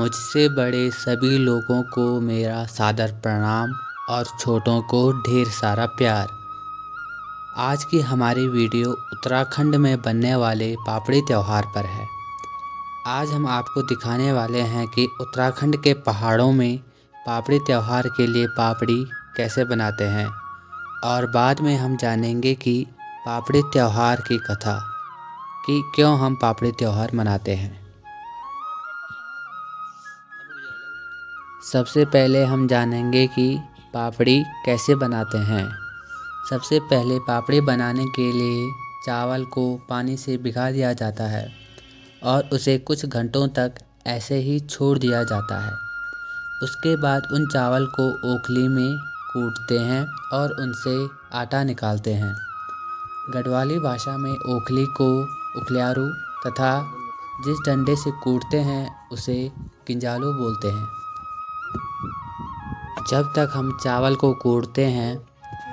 मुझसे बड़े सभी लोगों को मेरा सादर प्रणाम और छोटों को ढेर सारा प्यार। आज की हमारी वीडियो उत्तराखंड में बनने वाले पापड़ी त्यौहार पर है। आज हम आपको दिखाने वाले हैं कि उत्तराखंड के पहाड़ों में पापड़ी त्यौहार के लिए पापड़ी कैसे बनाते हैं और बाद में हम जानेंगे कि पापड़ी त्यौहार की कथा कि क्यों हम पापड़ी त्यौहार मनाते हैं। सबसे पहले हम जानेंगे कि पापड़ी कैसे बनाते हैं। सबसे पहले पापड़ी बनाने के लिए चावल को पानी से भिगा दिया जाता है और उसे कुछ घंटों तक ऐसे ही छोड़ दिया जाता है। उसके बाद उन चावल को ओखली में कूटते हैं और उनसे आटा निकालते हैं। गढ़वाली भाषा में ओखली को उखल्यारू तथा जिस डंडे से कूटते हैं उसे किंजालू बोलते हैं। जब तक हम चावल को कूटते हैं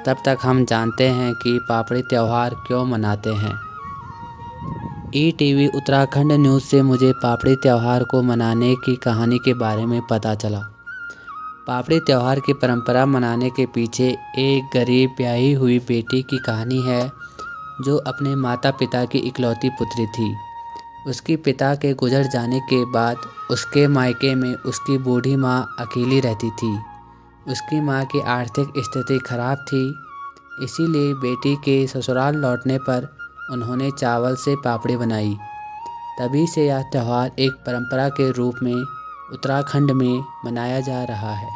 तब तक हम जानते हैं कि पापड़ी त्यौहार क्यों मनाते हैं। ईटीवी उत्तराखंड न्यूज़ से मुझे पापड़ी त्यौहार को मनाने की कहानी के बारे में पता चला। पापड़ी त्यौहार की परंपरा मनाने के पीछे एक गरीब ब्याही हुई बेटी की कहानी है जो अपने माता पिता की इकलौती पुत्री थी। उसके पिता के गुजर जाने के बाद उसके मायके में उसकी बूढ़ी माँ अकेली रहती थी। उसकी माँ की आर्थिक स्थिति खराब थी, इसीलिए बेटी के ससुराल लौटने पर उन्होंने चावल से पापड़ी बनाई। तभी से यह त्यौहार एक परंपरा के रूप में उत्तराखंड में मनाया जा रहा है।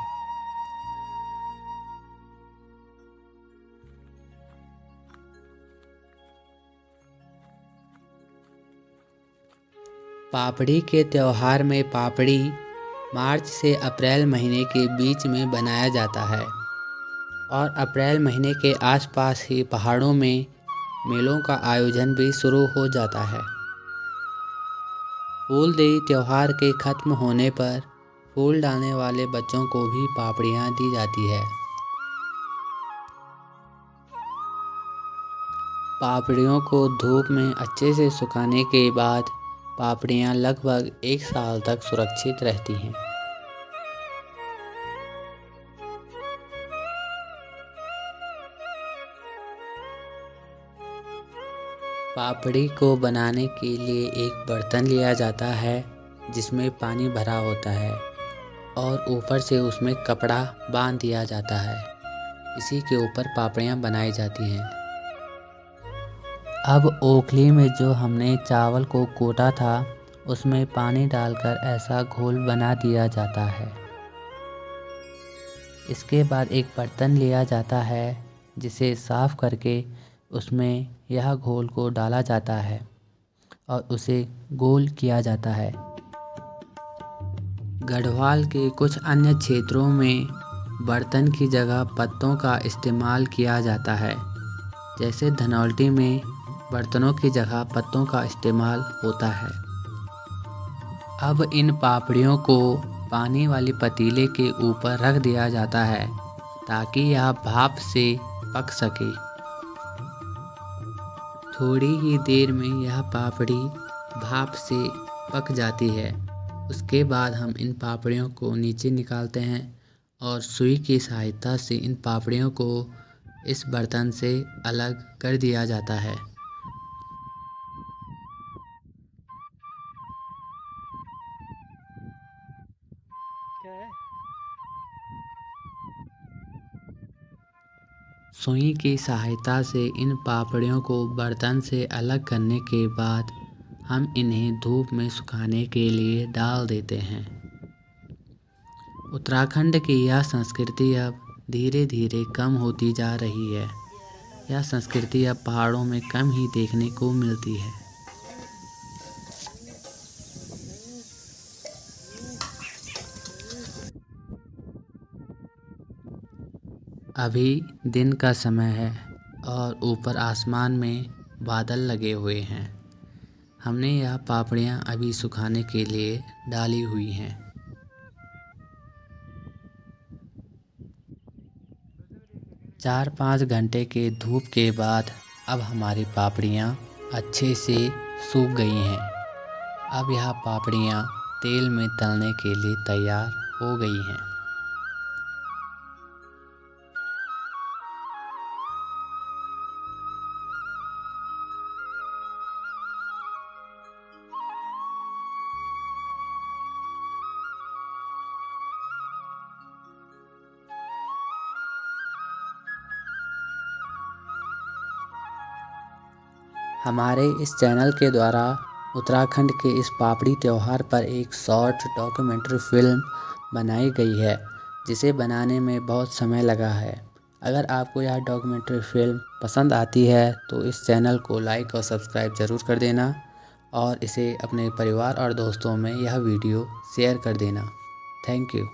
पापड़ी के त्यौहार में पापड़ी मार्च से अप्रैल महीने के बीच में बनाया जाता है और अप्रैल महीने के आसपास ही पहाड़ों में मेलों का आयोजन भी शुरू हो जाता है। फूलदेई त्यौहार के खत्म होने पर फूल डालने वाले बच्चों को भी पापड़ियाँ दी जाती है। पापड़ियों को धूप में अच्छे से सुखाने के बाद पापड़ियाँ लगभग 1 साल तक सुरक्षित रहती हैं। पापड़ी को बनाने के लिए एक बर्तन लिया जाता है जिसमें पानी भरा होता है और ऊपर से उसमें कपड़ा बांध दिया जाता है। इसी के ऊपर पापड़ियाँ बनाई जाती हैं। अब ओखली में जो हमने चावल को कूटा था उसमें पानी डालकर ऐसा घोल बना दिया जाता है। इसके बाद एक बर्तन लिया जाता है जिसे साफ करके उसमें यह घोल को डाला जाता है और उसे गोल किया जाता है। गढ़वाल के कुछ अन्य क्षेत्रों में बर्तन की जगह पत्तों का इस्तेमाल किया जाता है। जैसे धनौल्टी में बर्तनों की जगह पत्तों का इस्तेमाल होता है। अब इन पापड़ियों को पानी वाली पतीले के ऊपर रख दिया जाता है ताकि यह भाप से पक सके। थोड़ी ही देर में यह पापड़ी भाप से पक जाती है। उसके बाद हम इन पापड़ियों को नीचे निकालते हैं और सुई की सहायता से इन पापड़ियों को इस बर्तन से अलग कर दिया जाता है। सुई की सहायता से इन पापड़ियों को बर्तन से अलग करने के बाद हम इन्हें धूप में सुखाने के लिए डाल देते हैं। उत्तराखंड की यह संस्कृति अब धीरे धीरे कम होती जा रही है। यह संस्कृति अब पहाड़ों में कम ही देखने को मिलती है। अभी दिन का समय है और ऊपर आसमान में बादल लगे हुए हैं। हमने यह पापड़ियाँ अभी सुखाने के लिए डाली हुई हैं। चार 5 घंटे के धूप के बाद अब हमारी पापड़ियाँ अच्छे से सूख गई हैं। अब यह पापड़ियाँ तेल में तलने के लिए तैयार हो गई हैं। हमारे इस चैनल के द्वारा उत्तराखंड के इस पापड़ी त्योहार पर एक शॉर्ट डॉक्यूमेंट्री फिल्म बनाई गई है, जिसे बनाने में बहुत समय लगा है। अगर आपको यह डॉक्यूमेंट्री फिल्म पसंद आती है तो इस चैनल को लाइक और सब्सक्राइब ज़रूर कर देना और इसे अपने परिवार और दोस्तों में यह वीडियो शेयर कर देना। Thank you.